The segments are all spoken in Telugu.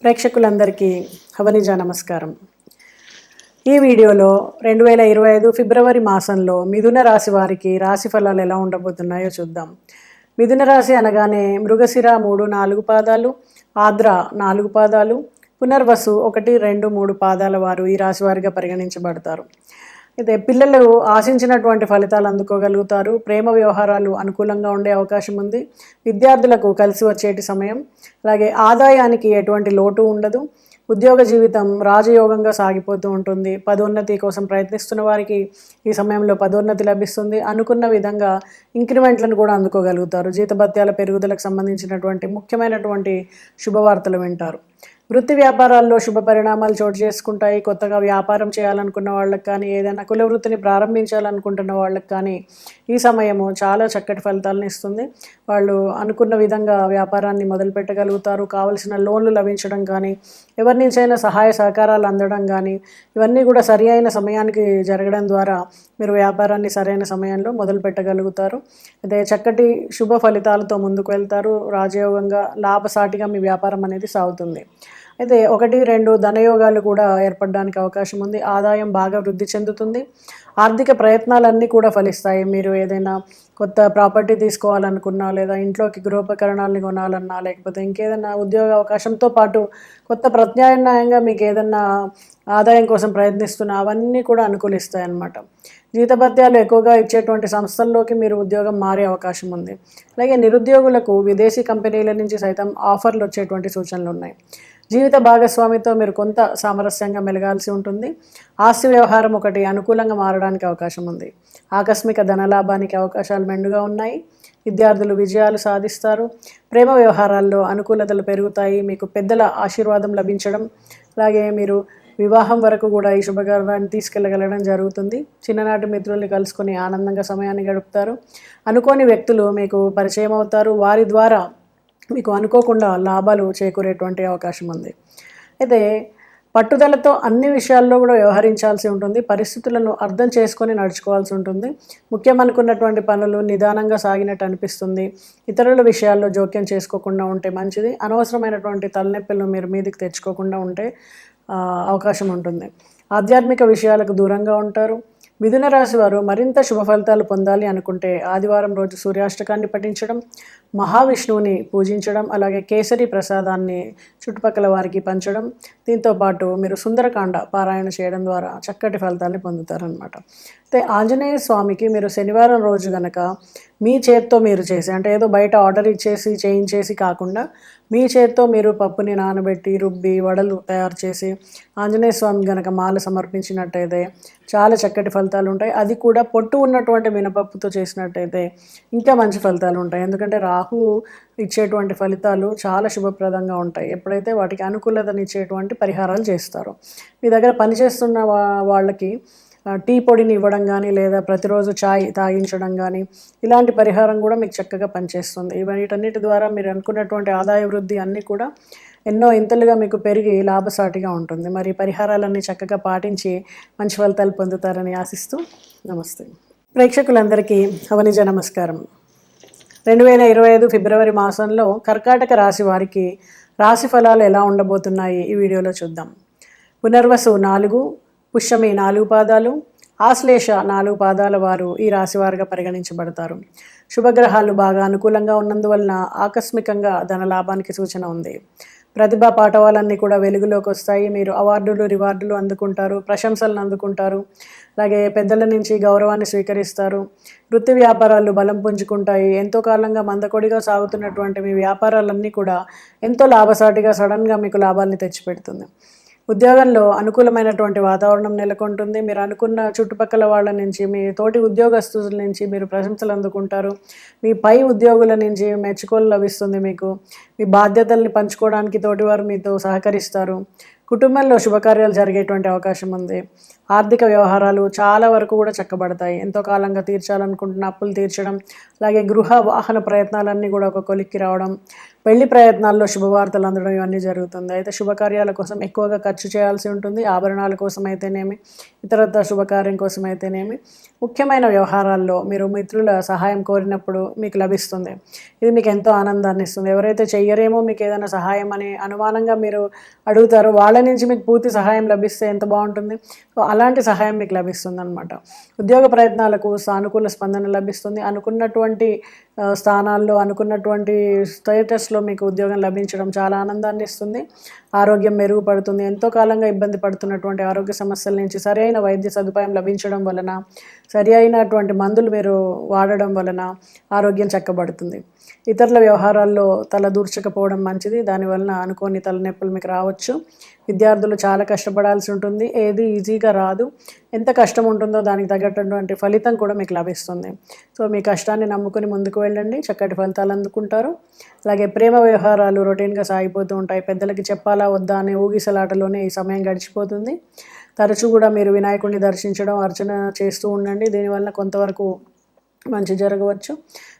ప్రేక్షకులందరికీ హవనిజ నమస్కారం. ఈ వీడియోలో 2025 ఫిబ్రవరి మాసంలో మిథున రాశి వారికి రాశి ఫలాలు ఎలా ఉండబోతున్నాయో చూద్దాం. మిథున రాశి అనగానే మృగశిర 3-4 పాదాలు, ఆద్ర 4 పాదాలు, పునర్వసు 1-2-3 పాదాల వారు ఈ రాశి వారిగా పరిగణించబడతారు. అయితే పిల్లలు ఆశించినటువంటి ఫలితాలు అందుకోగలుగుతారు. ప్రేమ వ్యవహారాలు అనుకూలంగా ఉండే అవకాశం ఉంది. విద్యార్థులకు కలిసి వచ్చేటి సమయం. అలాగే ఆదాయానికి ఎటువంటి లోటు ఉండదు. ఉద్యోగ జీవితం రాజయోగంగా సాగిపోతూ ఉంటుంది. పదోన్నతి కోసం ప్రయత్నిస్తున్న వారికి ఈ సమయంలో పదోన్నతి లభిస్తుంది. అనుకున్న విధంగా ఇంక్రిమెంట్లను కూడా అందుకోగలుగుతారు. జీతభత్యాల పెరుగుదలకు సంబంధించినటువంటి ముఖ్యమైనటువంటి శుభవార్తలు వింటారు. వృత్తి వ్యాపారాల్లో శుభ పరిణామాలు చోటు చేసుకుంటాయి. కొత్తగా వ్యాపారం చేయాలనుకున్న వాళ్ళకి కానీ, ఏదైనా కుల వృత్తిని ప్రారంభించాలనుకుంటున్న వాళ్ళకి కానీ ఈ సమయము చాలా చక్కటి ఫలితాలను ఇస్తుంది. వాళ్ళు అనుకున్న విధంగా వ్యాపారాన్ని మొదలు పెట్టగలుగుతారు. కావలసిన లోన్లు లభించడం కానీ, ఎవరి నుంచైనా సహాయ సహకారాలు అందడం కానీ, ఇవన్నీ కూడా సరి అయిన సమయానికి జరగడం ద్వారా మీరు వ్యాపారాన్ని సరైన సమయంలో మొదలు పెట్టగలుగుతారు. అదే చక్కటి శుభ ఫలితాలతో ముందుకు వెళ్తారు. రాజయోగంగా లాభసాటిగా మీ వ్యాపారం అనేది సాగుతుంది. అయితే 1-2 ధనయోగాలు కూడా ఏర్పడడానికి అవకాశం ఉంది. ఆదాయం బాగా వృద్ధి చెందుతుంది. ఆర్థిక ప్రయత్నాలన్నీ కూడా ఫలిస్తాయి. మీరు ఏదైనా కొత్త ప్రాపర్టీ తీసుకోవాలనుకున్నా, లేదా ఇంట్లోకి గృహోపకరణాలని కొనాలన్నా, లేకపోతే ఇంకేదైనా ఉద్యోగ అవకాశంతో పాటు కొత్త ప్రత్యామ్నాయంగా మీకు ఏదన్నా ఆదాయం కోసం ప్రయత్నిస్తున్నా అవన్నీ కూడా అనుకూలిస్తాయి అన్నమాట. జీతభత్యాలు ఎక్కువగా ఇచ్చేటువంటి సంస్థల్లోకి మీరు ఉద్యోగం మారే అవకాశం ఉంది. అలాగే నిరుద్యోగులకు విదేశీ కంపెనీల నుంచి సైతం ఆఫర్లు వచ్చేటువంటి సూచనలు ఉన్నాయి. జీవిత భాగస్వామితో మీరు కొంత సామరస్యంగా మెలగాల్సి ఉంటుంది. ఆస్తి వ్యవహారం ఒకటి అనుకూలంగా మారడానికి అవకాశం ఉంది. ఆకస్మిక ధనలాభానికి అవకాశాలు మెండుగా ఉన్నాయి. విద్యార్థులు విజయాలు సాధిస్తారు. ప్రేమ వ్యవహారాల్లో అనుకూలతలు పెరుగుతాయి. మీకు పెద్దల ఆశీర్వాదం లభించడం, అలాగే మీరు వివాహం వరకు కూడా ఈ శుభకార్యాన్ని తీసుకెళ్ళగలగడం జరుగుతుంది. చిన్ననాటి మిత్రుల్ని కలుసుకొని ఆనందంగా సమయాన్ని గడుపుతారు. అనుకోని వ్యక్తులు మీకు పరిచయం అవుతారు. వారి ద్వారా మీకు అనుకోకుండా లాభాలు చేకూరేటువంటి అవకాశం ఉంది. అయితే పట్టుదలతో అన్ని విషయాల్లో కూడా వ్యవహరించాల్సి ఉంటుంది. పరిస్థితులను అర్థం చేసుకొని నడుచుకోవాల్సి ఉంటుంది. ముఖ్యమనుకున్నటువంటి పనులు నిదానంగా సాగినట్టు అనిపిస్తుంది. ఇతరుల విషయాల్లో జోక్యం చేసుకోకుండా ఉంటే మంచిది. అనవసరమైనటువంటి తలనొప్పులను మీరు మీదికి తెచ్చుకోకుండా ఉంటే అవకాశం ఉంటుంది. ఆధ్యాత్మిక విషయాలకు దూరంగా ఉంటారు. మిథున రాశి వారు మరింత శుభ ఫలితాలు పొందాలి అనుకుంటే ఆదివారం రోజు సూర్యాష్టకాన్ని పఠించడం, మహావిష్ణువుని పూజించడం, అలాగే కేసరి ప్రసాదాన్ని చుట్టుపక్కల వారికి పంచడం, దీంతోపాటు మీరు సుందరకాండ పారాయణ చేయడం ద్వారా చక్కటి ఫలితాన్ని పొందుతారనమాట. అయితే ఆంజనేయ స్వామికి మీరు శనివారం రోజు కనుక మీ చేత్తో మీరు చేసి, అంటే ఏదో బయట ఆర్డర్ ఇచ్చేసి చేయించేసి కాకుండా మీ చేత్తో మీరు పప్పుని నానబెట్టి రుబ్బి వడలు తయారు చేసి ఆంజనేయ స్వామి కనుక మాల సమర్పించినట్టయితే చాలా చక్కటి ఫలితాలు ఉంటాయి. అది కూడా పొట్టు ఉన్నటువంటి మినపప్పుతో చేసినట్టయితే ఇంకా మంచి ఫలితాలు ఉంటాయి. ఎందుకంటే రాహు ఇచ్చేటువంటి ఫలితాలు చాలా శుభప్రదంగా ఉంటాయి ఎప్పుడైతే వాటికి అనుకూలతనిచ్చేటువంటి పరిహారాలు చేస్తారో. మీ దగ్గర పనిచేస్తున్న వాళ్ళకి టీ పొడిని ఇవ్వడం కానీ, లేదా ప్రతిరోజు ఛాయ్ తాగించడం కానీ, ఇలాంటి పరిహారం కూడా మీకు చక్కగా పనిచేస్తుంది. వీటన్నిటి ద్వారా మీరు అనుకున్నటువంటి ఆదాయ వృద్ధి అన్నీ కూడా ఎన్నో ఇంతలుగా మీకు పెరిగి లాభసాటిగా ఉంటుంది. మరి పరిహారాలన్నీ చక్కగా పాటించి మంచి ఫలితాలు పొందుతారని ఆశిస్తూ నమస్తే. ప్రేక్షకులందరికీ హవనిజ నమస్కారం. 2025 ఫిబ్రవరి మాసంలో కర్కాటక రాశి వారికి రాశి ఫలాలు ఎలా ఉండబోతున్నాయి ఈ వీడియోలో చూద్దాం. పునర్వసు 4, పుష్యమి 4 పాదాలు, ఆశ్లేష 4 పాదాల వారు ఈ రాశివారుగా పరిగణించబడతారు. శుభగ్రహాలు బాగా అనుకూలంగా ఉన్నందువలన ఆకస్మికంగా ధనలాభానికి సూచన ఉంది. ప్రతిభా పాఠవాలన్నీ కూడా వెలుగులోకి వస్తాయి. మీరు అవార్డులు రివార్డులు అందుకుంటారు, ప్రశంసలను అందుకుంటారు. అలాగే పెద్దల నుంచి గౌరవాన్ని స్వీకరిస్తారు. వృత్తి వ్యాపారాలు బలం పుంజుకుంటాయి. ఎంతో కాలంగా మందకొడిగా సాగుతున్నటువంటి మీ వ్యాపారాలన్నీ కూడా ఎంతో లాభసాటిగా సడన్గా మీకు లాభాలని తెచ్చిపెడుతుంది. ఉద్యోగంలో అనుకూలమైనటువంటి వాతావరణం నెలకొంటుంది. మీరు అనుకున్న చుట్టుపక్కల వాళ్ళ నుంచి, మీ తోటి ఉద్యోగస్తుల నుంచి మీరు ప్రశంసలు అందుకుంటారు. మీ పై ఉద్యోగుల నుంచి మెచ్చుకోలు లభిస్తుంది. మీకు మీ బాధ్యతల్ని పంచుకోవడానికి తోటివారు మీతో సహకరిస్తారు. కుటుంబంలో శుభకార్యాలు జరిగేటువంటి అవకాశం ఉంది. ఆర్థిక వ్యవహారాలు చాలా వరకు కూడా చక్కబడతాయి. ఎంతో కాలంగా తీర్చాలనుకుంటున్న అప్పులు తీర్చడం, అలాగే గృహ వాహన ప్రయత్నాలన్నీ కూడా ఒక కొలిక్కి రావడం, పెళ్లి ప్రయత్నాల్లో శుభవార్తలు అందడం ఇవన్నీ జరుగుతుంది. అయితే శుభకార్యాల కోసం ఎక్కువగా ఖర్చు చేయాల్సి ఉంటుంది. ఆభరణాల కోసం అయితేనేమి, ఇతరత్ర శుభకార్యం కోసం అయితేనేమి, ముఖ్యమైన వ్యవహారాల్లో మీరు మిత్రుల సహాయం కోరినప్పుడు మీకు లభిస్తుంది. ఇది మీకు ఎంతో ఆనందాన్ని ఇస్తుంది. ఎవరైతే చెయ్యరేమో మీకు ఏదైనా సహాయం అని అనుమానంగా మీరు అడుగుతారో వాళ్ళ నుంచి మీకు పూర్తి సహాయం లభిస్తే ఎంత బాగుంటుంది. సో అలాంటి సహాయం మీకు లభిస్తుంది అనమాట. ఉద్యోగ ప్రయత్నాలకు సానుకూల స్పందన లభిస్తుంది. అనుకున్నటువంటి స్థానాల్లో, అనుకున్నటువంటి స్టేటస్లో మీకు ఉద్యోగం లభించడం చాలా ఆనందాన్ని ఇస్తుంది. ఆరోగ్యం మెరుగుపడుతుంది. ఎంతో కాలంగా ఇబ్బంది పడుతున్నటువంటి ఆరోగ్య సమస్యల నుంచి సరైన వైద్య సదుపాయం లభించడం వలన, సరి అయినటువంటి మందులు మీరు వాడడం వలన ఆరోగ్యం చక్కబడుతుంది. ఇతరుల వ్యవహారాల్లో తల దూర్చకపోవడం మంచిది. దానివలన అనుకోని తలనొప్పులు మీకు రావచ్చు. విద్యార్థులు చాలా కష్టపడాల్సి ఉంటుంది. ఏది ఈజీగా రాదు. ఎంత కష్టం ఉంటుందో దానికి తగ్గటువంటి ఫలితం కూడా మీకు లభిస్తుంది. సో మీ కష్టాన్ని నమ్ముకుని ముందుకు వెళ్ళండి, చక్కటి ఫలితాలు అందుకుంటారు. అలాగే ప్రేమ వ్యవహారాలు రొటీన్గా సాగిపోతూ ఉంటాయి. పెద్దలకి చెప్పాలా వద్దా అనే ఊగిసలాటలోనే ఈ సమయం గడిచిపోతుంది. తరచూ కూడా మీరు వినాయకుడిని దర్శించడం, అర్చన చేస్తూ ఉండండి. దీనివల్ల కొంతవరకు మంచి జరగవచ్చు.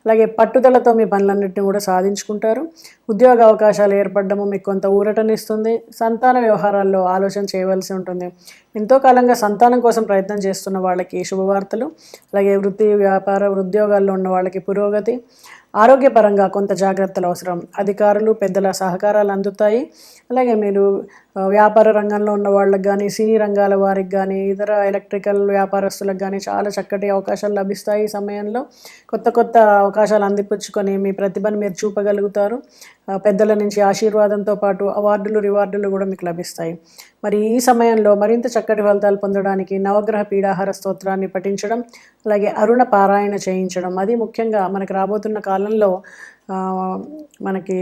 అలాగే పట్టుదలతో మీ పనులన్నింటినీ కూడా సాధించుకుంటారు. ఉద్యోగ అవకాశాలు ఏర్పడడము మీకు కొంత ఊరటనిస్తుంది. సంతాన వ్యవహారాల్లో ఆలోచన చేయవలసి ఉంటుంది. ఎంతో కాలంగా సంతానం కోసం ప్రయత్నం చేస్తున్న వాళ్ళకి శుభవార్తలు, అలాగే వృత్తి, వ్యాపార, ఉద్యోగాల్లో ఉన్న వాళ్ళకి పురోగతి. ఆరోగ్యపరంగా కొంత జాగ్రత్తలు అవసరం. అధికారులు, పెద్దల సహకారాలు అందుతాయి. అలాగే మీరు వ్యాపార రంగంలో ఉన్న వాళ్ళకి కానీ, సినీ రంగాల వారికి కానీ, ఇతర ఎలక్ట్రికల్ వ్యాపారస్తులకు కానీ చాలా చక్కటి అవకాశాలు లభిస్తాయి. ఈ సమయంలో కొత్త కొత్త అవకాశాలు అందిపుచ్చుకొని మీ ప్రతిభను మీరు చూపగలుగుతారు. పెద్దల నుంచి ఆశీర్వాదంతో పాటు అవార్డులు, రివార్డులు కూడా మీకు లభిస్తాయి. మరి ఈ సమయంలో మరింత చక్కటి ఫలితాలు పొందడానికి నవగ్రహ పీడాహార స్తోత్రాన్ని పఠించడం, అలాగే అరుణ పారాయణ చేయించడం, అది ముఖ్యంగా మనకి రాబోతున్న కాలంలో మనకి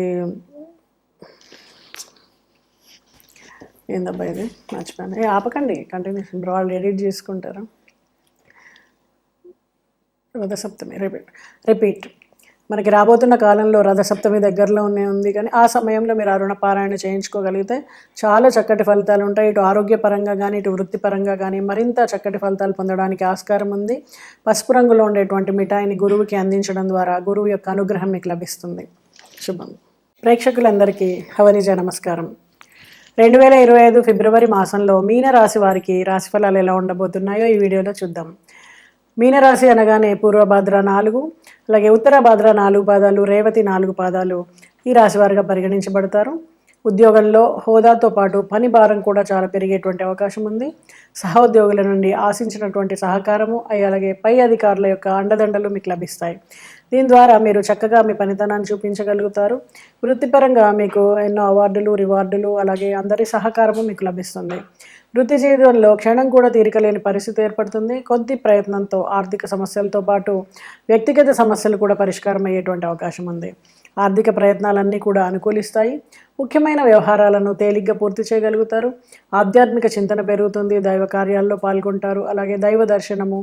ఏందబ్బా ఇది మర్చిపోయాను. ఆపకండి, కంటిన్యూషన్ వాళ్ళు ఎడిట్ చేసుకుంటారు. రథసప్తమి రిపీట్. మనకి రాబోతున్న కాలంలో రథసప్తమి దగ్గరలో ఉంది కానీ ఆ సమయంలో మీరు అరుణ పారాయణ చేయించుకోగలిగితే చాలా చక్కటి ఫలితాలు ఉంటాయి. ఇటు ఆరోగ్యపరంగా కానీ, ఇటు వృత్తిపరంగా కానీ మరింత చక్కటి ఫలితాలు పొందడానికి ఆస్కారం ఉంది. పసుపు రంగులో ఉండేటువంటి మిఠాయిని గురువుకి అందించడం ద్వారా గురువు యొక్క అనుగ్రహం మీకు లభిస్తుంది. శుభం. ప్రేక్షకులందరికీ హవనిజ నమస్కారం. 2025 ఫిబ్రవరి మాసంలో మీనరాశి వారికి రాశిఫలాలు ఎలా ఉండబోతున్నాయో ఈ వీడియోలో చూద్దాం. మీనరాశి అనగానే పూర్వభాద్ర 4, అలాగే ఉత్తరభాద్ర 4 పాదాలు, రేవతి 4 పాదాలు ఈ రాశి వారిగా పరిగణించబడతారు. ఉద్యోగంలో హోదాతో పాటు పని భారం కూడా చాలా పెరిగేటువంటి అవకాశం ఉంది. సహోద్యోగుల నుండి ఆశించినటువంటి సహకారము, అలాగే పై అధికారుల యొక్క అండదండలు మీకు లభిస్తాయి. దీని ద్వారా మీరు చక్కగా మీ పనితనాన్ని చూపించగలుగుతారు. వృత్తిపరంగా మీకు ఎన్నో అవార్డులు, రివార్డులు, అలాగే అందరి సహకారము మీకు లభిస్తుంది. వృత్తి జీవితంలో క్షణం కూడా తీరికలేని పరిస్థితి ఏర్పడుతుంది. కొద్ది ప్రయత్నంతో ఆర్థిక సమస్యలతో పాటు వ్యక్తిగత సమస్యలు కూడా పరిష్కారం అయ్యేటువంటి అవకాశం ఉంది. ఆర్థిక ప్రయత్నాలన్నీ కూడా అనుకూలిస్తాయి. ముఖ్యమైన వ్యవహారాలను తేలిగ్గా పూర్తి చేయగలుగుతారు. ఆధ్యాత్మిక చింతన పెరుగుతుంది. దైవ కార్యాల్లో పాల్గొంటారు. అలాగే దైవ దర్శనము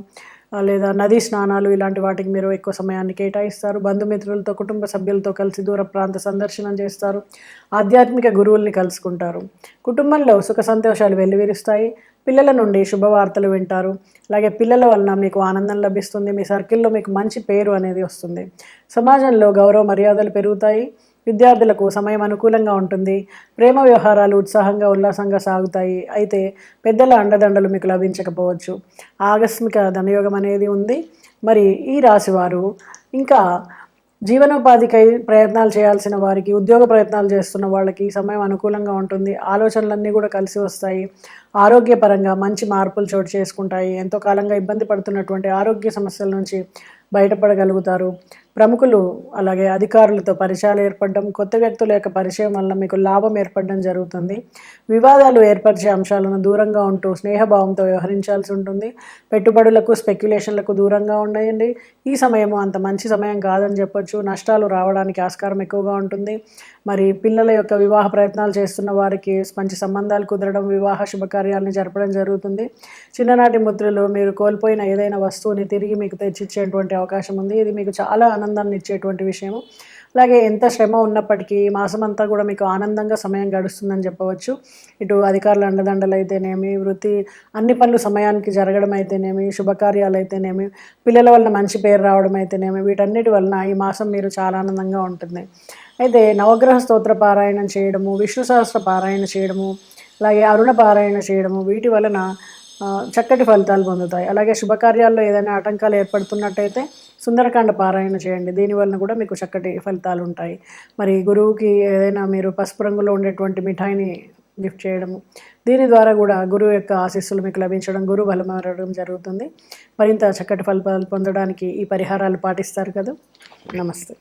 లేదా నదీ స్నానాలు ఇలాంటి వాటికి మీరు ఎక్కువ సమయాన్ని కేటాయిస్తారు. బంధుమిత్రులతో, కుటుంబ సభ్యులతో కలిసి దూర ప్రాంత సందర్శనం చేస్తారు. ఆధ్యాత్మిక గురువుల్ని కలుసుకుంటారు. కుటుంబంలో సుఖ సంతోషాలు వెల్లివిరుస్తాయి. పిల్లల నుండి శుభవార్తలు వింటారు. అలాగే పిల్లల వలన మీకు ఆనందం లభిస్తుంది. మీ సర్కిల్లో మీకు మంచి పేరు అనేది వస్తుంది. సమాజంలో గౌరవ మర్యాదలు పెరుగుతాయి. విద్యార్థులకు సమయం అనుకూలంగా ఉంటుంది. ప్రేమ వ్యవహారాలు ఉత్సాహంగా, ఉల్లాసంగా సాగుతాయి. అయితే పెద్దల అండదండలు మీకు లభించకపోవచ్చు. ఆకస్మిక ధనయోగం అనేది ఉంది. మరి ఈ రాశివారు ఇంకా జీవనోపాధికై ప్రయత్నాలు చేయాల్సిన వారికి, ఉద్యోగ ప్రయత్నాలు చేస్తున్న వాళ్ళకి సమయం అనుకూలంగా ఉంటుంది. ఆలోచనలన్నీ కూడా కలిసి వస్తాయి. ఆరోగ్యపరంగా మంచి మార్పులు చోటు చేసుకుంటాయి. ఎంతో కాలంగా ఇబ్బంది పడుతున్నటువంటి ఆరోగ్య సమస్యల నుంచి బయటపడగలుగుతారు. ప్రముఖులు అలాగే అధికారులతో పరిచయాలు ఏర్పడడం, కొత్త వ్యక్తుల యొక్క పరిచయం వల్ల మీకు లాభం ఏర్పడడం జరుగుతుంది. వివాదాలు ఏర్పరిచే అంశాలను దూరంగా ఉంటూ స్నేహభావంతో వ్యవహరించాల్సి ఉంటుంది. పెట్టుబడులకు, స్పెక్యులేషన్లకు దూరంగా ఉండండి. ఈ సమయము అంత మంచి సమయం కాదని చెప్పొచ్చు. నష్టాలు రావడానికి ఆస్కారం ఎక్కువగా ఉంటుంది. మరి పిల్లల యొక్క వివాహ ప్రయత్నాలు చేస్తున్న వారికి మంచి సంబంధాలు కుదరడం, వివాహ శుభకార్యాలను జరపడం జరుగుతుంది. చిన్ననాటి మిత్రులు మీరు కోల్పోయిన ఏదైనా వస్తువుని తిరిగి మీకు తెచ్చిచ్చేటువంటి అవకాశం ఉంది. ఇది మీకు చాలా ఆనందాన్ని ఇచ్చేటువంటి విషయము. అలాగే ఎంత శ్రమ ఉన్నప్పటికీ మాసం అంతా కూడా మీకు ఆనందంగా సమయం గడుస్తుందని చెప్పవచ్చు. ఇటు అధికారుల అండదండలు అయితేనేమి, వృత్తి అన్ని పనులు సమయానికి జరగడం అయితేనేమి, శుభకార్యాలు అయితేనేమి, పిల్లల వలన మంచి పేరు రావడం అయితేనేమి, వీటన్నిటి వలన ఈ మాసం మీరు చాలా ఆనందంగా ఉంటుంది. అయితే నవగ్రహ స్తోత్ర పారాయణం చేయడము, విష్ణు సహస్ర పారాయణ చేయడము, అలాగే అరుణ పారాయణ చేయడము వీటి వలన చక్కటి ఫలితాలు పొందుతాయి. అలాగే శుభకార్యాల్లో ఏదైనా ఆటంకాలు ఏర్పడుతున్నట్టయితే సుందరకాండ పారాయణ చేయండి. దీనివలన కూడా మీకు చక్కటి ఫలితాలు ఉంటాయి. మరి గురువుకి ఏదైనా మీరు పసుపు రంగులో ఉండేటువంటి మిఠాయిని గిఫ్ట్ చేయడము, దీని ద్వారా కూడా గురువు యొక్క ఆశీస్సులు మీకు లభించడం, గురువు బలమారడం జరుగుతుంది. మరింత చక్కటి ఫలితాలు పొందడానికి ఈ పరిహారాలు పాటిస్తారు కదా. నమస్తే.